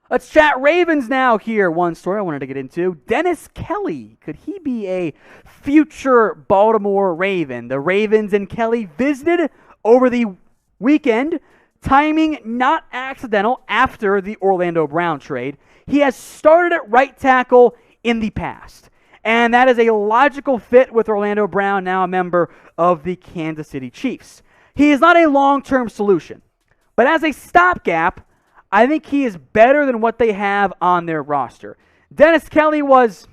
Let's chat Ravens now here. One story I wanted to get into. Dennis Kelly. Could he be a future Baltimore Raven? The Ravens and Kelly visited over the weekend. Timing not accidental after the Orlando Brown trade. He has started at right tackle in the past. And that is a logical fit with Orlando Brown, now a member of the Kansas City Chiefs. He is not a long-term solution. But as a stopgap, I think he is better than what they have on their roster. Dennis Kelly was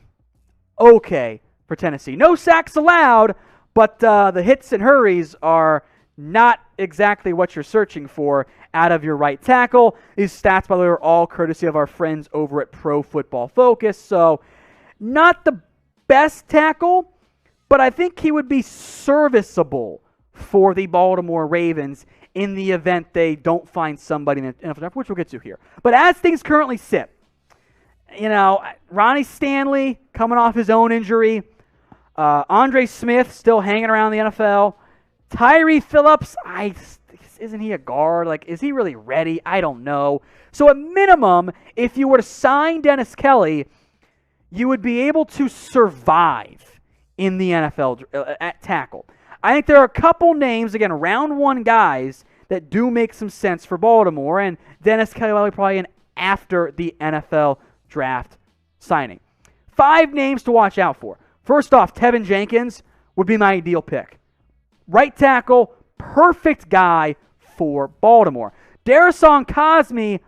okay for Tennessee. No sacks allowed, but the hits and hurries are not exactly what you're searching for out of your right tackle. These stats, by the way, are all courtesy of our friends over at Pro Football Focus. So not the best tackle, but I think he would be serviceable for the Baltimore Ravens in the event they don't find somebody in the NFL draft, which we'll get to here. But as things currently sit, Ronnie Stanley coming off his own injury, Andre Smith still hanging around the NFL, Tyree Phillips, isn't he a guard? Is he really ready? I don't know. So at minimum, if you were to sign Dennis Kelly, you would be able to survive in the NFL at tackle. I think there are a couple names, again, round one guys that do make some sense for Baltimore, and Dennis Kelly probably an after the NFL draft signing. 5 names to watch out for. First off, Tevin Jenkins would be my ideal pick. Right tackle, perfect guy for Baltimore. Darrison Cosme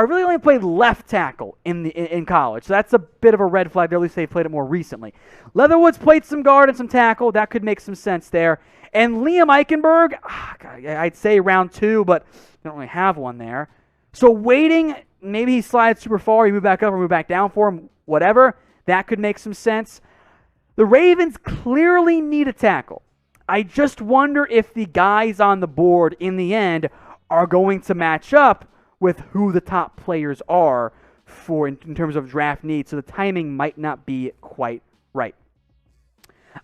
really only played left tackle in college, so that's a bit of a red flag. At least they played it more recently. Leatherwood's played some guard and some tackle. That could make some sense there. And Liam Eichenberg, I'd say round 2, but they don't really have one there. So waiting, maybe he slides super far, you move back up or move back down for him, whatever. That could make some sense. The Ravens clearly need a tackle. I just wonder if the guys on the board in the end are going to match up with who the top players are in terms of draft needs, so the timing might not be quite right.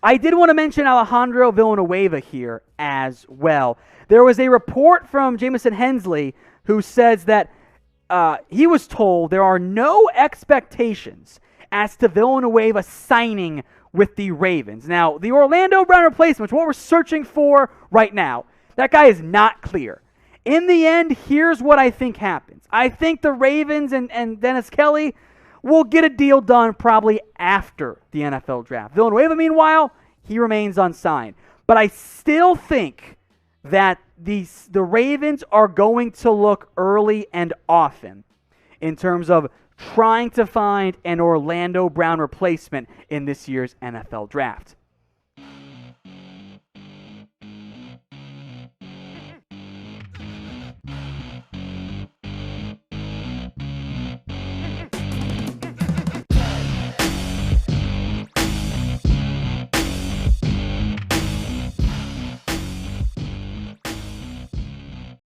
I did want to mention Alejandro Villanueva here as well. There was a report from Jamison Hensley who says that he was told there are no expectations as to Villanueva signing with the Ravens. Now, the Orlando Brown replacement, what we're searching for right now, that guy is not clear. In the end, here's what I think happens. I think the Ravens and Dennis Kelly will get a deal done probably after the NFL draft. Villanueva, meanwhile, he remains unsigned. But I still think that the Ravens are going to look early and often in terms of trying to find an Orlando Brown replacement in this year's NFL draft.